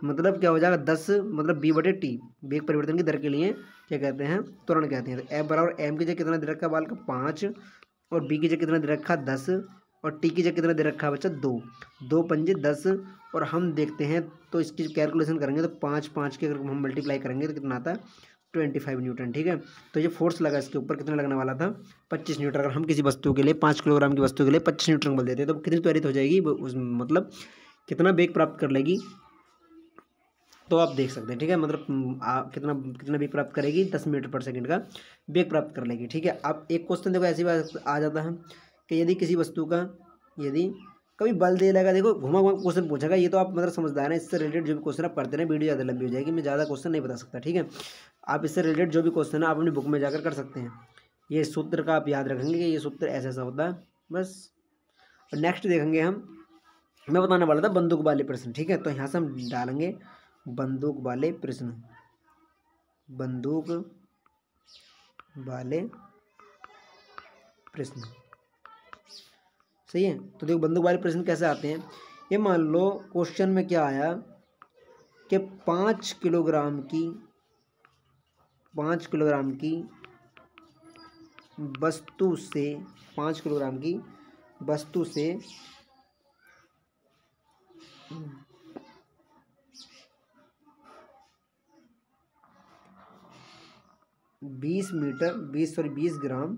मतलब क्या हो जाएगा 10, मतलब बी बटे टी, बेग परिवर्तन की दर के लिए क्या कहते हैं, त्वरण कहते हैं। तो एफ बराबर एम की जगह कितना दे रखा बाल का 5, और बी की जगह कितना दे रखा 10, और टी की जगह कितना दे रखा है बच्चा 2, 2 पंजे 10। और हम देखते हैं तो इसकी कैलकुलेशन करेंगे तो 5 के अगर हम मल्टीप्लाई करेंगे तो कितना आता है 25 न्यूटन। ठीक है, तो ये फोर्स लगा इसके ऊपर कितना लगने वाला था 25 न्यूटन। अगर हम किसी वस्तु के लिए 5 किलोग्राम की वस्तु के लिए 25 न्यूटन बल देते हैं तो कितनी त्वरित हो जाएगी, मतलब कितना वेग प्राप्त कर लेगी, तो आप देख सकते हैं। ठीक है, मतलब कितना वेग प्राप्त करेगी, 10 मीटर पर सेकंड का वेग प्राप्त कर लेगी। ठीक है, अब एक क्वेश्चन देखो ऐसी बात आ जाता है कि यदि किसी वस्तु का यदि कभी बल दे लगा, देखो घुमा घुमा क्वेश्चन पूछेगा, ये तो आप मतलब समझदार हैं, इससे रिलेटेड जो भी क्वेश्चन आप पढ़ते हैं वीडियो ज़्यादा लंबी हो जाएगी, मैं ज़्यादा क्वेश्चन नहीं बता सकता। ठीक है, आप इससे रिलेटेड जो भी क्वेश्चन है आप अपनी बुक में जाकर कर सकते हैं। ये सूत्र का आप याद रखेंगे कि ये सूत्र ऐसा ऐसा होता है बस। और नेक्स्ट देखेंगे मैं बताने वाला था बंदूक वाले प्रश्न। ठीक है, तो यहाँ से हम डालेंगे बंदूक वाले प्रश्न, बंदूक वाले प्रश्न, सही है। तो देखो बंदूक वाले प्रश्न कैसे आते हैं, ये मान लो क्वेश्चन में क्या आया कि 5 किलोग्राम की वस्तु से 5 किलोग्राम की वस्तु से 20 ग्राम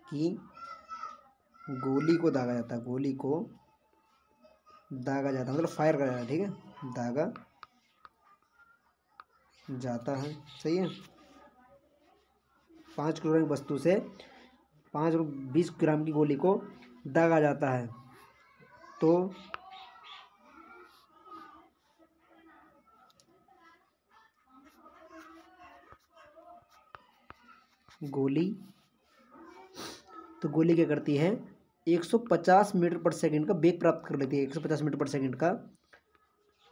की गोली को दागा जाता है, गोली को दागा जाता है मतलब फायर करा जाता है। ठीक है, दागा जाता है, सही है। 5 किलोग्राम की वस्तु से 20 ग्राम की गोली को दागा जाता है, तो गोली, तो गोली क्या करती है 150 मीटर पर सेकंड का वेग प्राप्त कर लेती है, 150 मीटर पर सेकंड का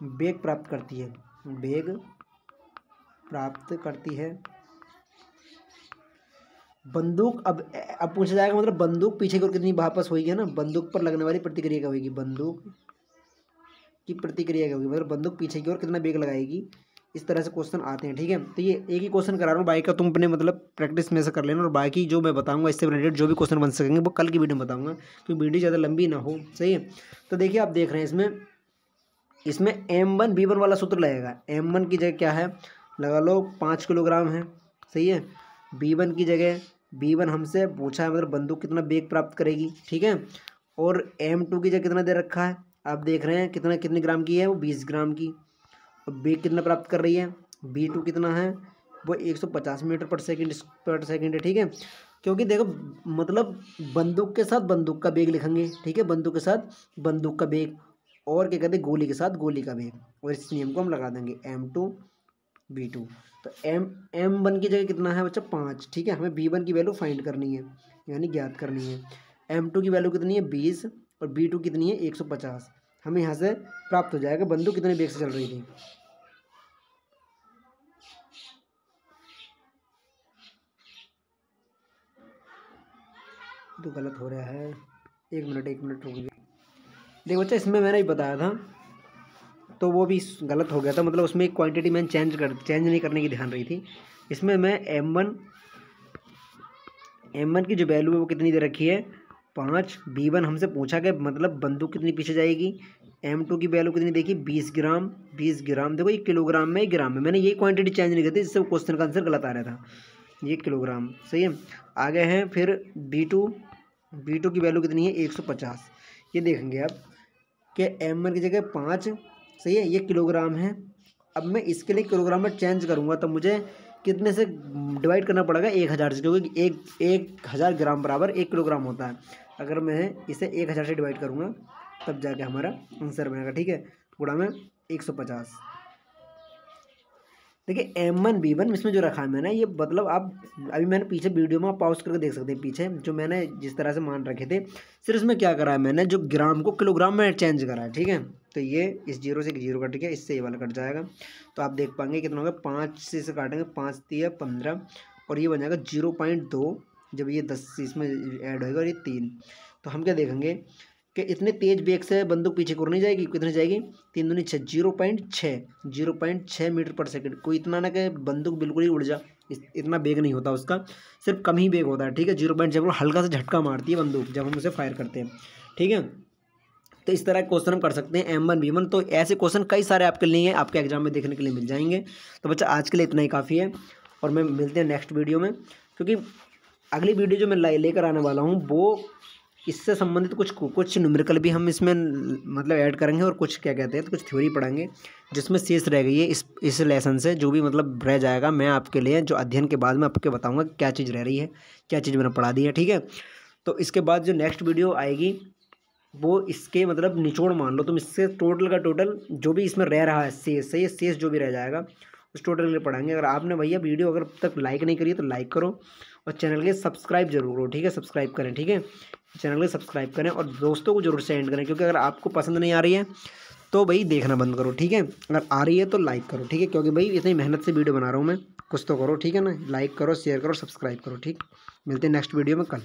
वेग प्राप्त करती है, वेग प्राप्त करती है। बंदूक अब पूछा जाएगा मतलब बंदूक पीछे की ओर कितनी वापस होगी, है ना, बंदूक पर लगने वाली प्रतिक्रिया क्या होगी, बंदूक की प्रतिक्रिया क्या होगी, मतलब बंदूक पीछे की ओर कितना वेग लगाएगी। इस तरह से क्वेश्चन आते हैं, ठीक है। तो ये एक ही क्वेश्चन करा रहा हूँ, बाकी का तुम अपने मतलब प्रैक्टिस में से कर लेना, और बाकी जो मैं बताऊंगा इससे रिलेटेड जो भी क्वेश्चन बन सकेंगे वो कल की वीडियो में बताऊंगा, क्योंकि वीडियो ज़्यादा लंबी ना हो, सही है। तो देखिए आप देख रहे हैं इसमें M1 V1 वाला सूत्र लगेगा। M1 की जगह क्या है, लगा लो 5 किलोग्राम है, सही है। V1 की जगह V1 हमसे पूछा है मतलब बंदूक कितना वेग प्राप्त करेगी, ठीक है। और M2 की जगह कितना दे रखा है, आप देख रहे हैं कितने ग्राम की है, वो 20 ग्राम की। और वेग कितना प्राप्त कर रही है, V2 कितना है, वो 150 मीटर पर सेकेंड है, ठीक है। क्योंकि देखो मतलब बंदूक के साथ बंदूक का वेग लिखेंगे, ठीक है, बंदूक के साथ बंदूक का वेग, और क्या कहते हैं गोली के साथ गोली का वेग, और इस नियम को हम लगा देंगे M2 V2। तो M1 की जगह कितना है बच्चा 5, ठीक है। हमें V1 की वैल्यू फाइंड करनी है, यानी ज्ञात करनी है। M2 की वैल्यू कितनी है 20, और V2 कितनी है 150। हमें यहाँ से प्राप्त हो जाएगा बंदूक कितने वेग से चल रही थी। तो गलत हो रहा है, एक मिनट रुक गया। देखो बच्चा इसमें मैंने ही बताया था तो वो भी गलत हो गया था, मतलब उसमें एक क्वांटिटी मैंने चेंज नहीं करने की ध्यान रही थी। इसमें मैं M1 की जो वैल्यू है वो कितनी दे रखी है 5। V1 हमसे पूछा कि मतलब बंदूक कितनी पीछे जाएगी। M2 की वैल्यू कितनी देखी 20 ग्राम। देखो ये किलोग्राम में ग्राम में, मैंने ये क्वांटिटी चेंज नहीं की थी, जिससे क्वेश्चन का आंसर गलत आ रहा था। ये किलोग्राम, सही है। आगे हैं फिर V2 की वैल्यू कितनी है 150। ये देखेंगे आप कि M1 की जगह 5, सही है, ये किलोग्राम है। अब मैं इसके लिए किलोग्राम में चेंज करूँगा तो मुझे कितने से डिवाइड करना पड़ेगा 1000 से, क्योंकि 1000 ग्राम बराबर 1 किलोग्राम होता है। अगर मैं इसे 1000 से डिवाइड करूँगा तब जाके हमारा आंसर बनेगा, ठीक है। गुणा में 150। देखिए M1 V1 इसमें जो रखा है मैंने, ये मतलब आप अभी मैंने पीछे वीडियो में पॉज करके देख सकते हैं, पीछे जो मैंने जिस तरह से मान रखे थे, सिर्फ इसमें क्या करा है मैंने, जो ग्राम को किलोग्राम में चेंज करा है, ठीक है। तो ये इस जीरो से एक जीरो कट गया, इससे ये वाला कट जाएगा, तो आप देख पाएंगे कितना होगा 5 से इसे काटेंगे, 5 3 15, और ये बन जाएगा 0.2। जब ये 10 इसमें ऐड होगा और ये 3, तो हम क्या देखेंगे कि इतने तेज वेग से बंदूक पीछे को नहीं जाएगी, कितनी जाएगी 3 दूनी 6, 0.6 मीटर पर सेकंड। कोई इतना ना कि बंदूक बिल्कुल ही उड़ जा, इतना वेग नहीं होता उसका, सिर्फ कम ही वेग होता है, ठीक है। 0.6 हल्का सा झटका मारती है बंदूक जब हम उसे फायर करते हैं, ठीक है। तो इस तरह क्वेश्चन हम कर सकते हैं M1 V1। तो ऐसे क्वेश्चन कई सारे आपके लिए आपके एग्जाम में देखने के लिए मिल जाएंगे। तो बच्चा आज के लिए इतना ही काफ़ी है, और मैं मिलते हैं नेक्स्ट वीडियो में, क्योंकि अगली वीडियो जो मैं लेकर आने वाला हूँ वो इससे संबंधित कुछ न्यूमेरिकल भी हम इसमें मतलब ऐड करेंगे, और कुछ क्या कहते हैं तो कुछ थ्योरी पढ़ाएंगे, जिसमें शेष रह गई है इस लेसन से जो भी मतलब रह जाएगा, मैं आपके लिए जो अध्ययन के बाद में आपको बताऊंगा क्या चीज़ रह रही है, क्या चीज़ मैंने पढ़ा दी है, ठीक है। तो इसके बाद जो नेक्स्ट वीडियो आएगी वो इसके मतलब निचोड़ मान लो तुम, इससे टोटल का टोटल जो भी इसमें रह रहा है शेष, सही है, शेष जो भी रह जाएगा उस टोटल के लिए पढ़ाएंगे। अगर आपने भैया वीडियो अगर अब तक लाइक नहीं करी तो लाइक करो, और चैनल के सब्सक्राइब जरूर करो, ठीक है, सब्सक्राइब करें, ठीक है, चैनल को सब्सक्राइब करें, और दोस्तों को जरूर सेंड करें, क्योंकि अगर आपको पसंद नहीं आ रही है तो भाई देखना बंद करो, ठीक है। अगर आ रही है तो लाइक करो, ठीक है, क्योंकि भाई इतनी मेहनत से वीडियो बना रहा हूँ मैं, कुछ तो करो, ठीक है ना, लाइक करो, शेयर करो, सब्सक्राइब करो, ठीक। मिलते हैं नेक्स्ट वीडियो में कल।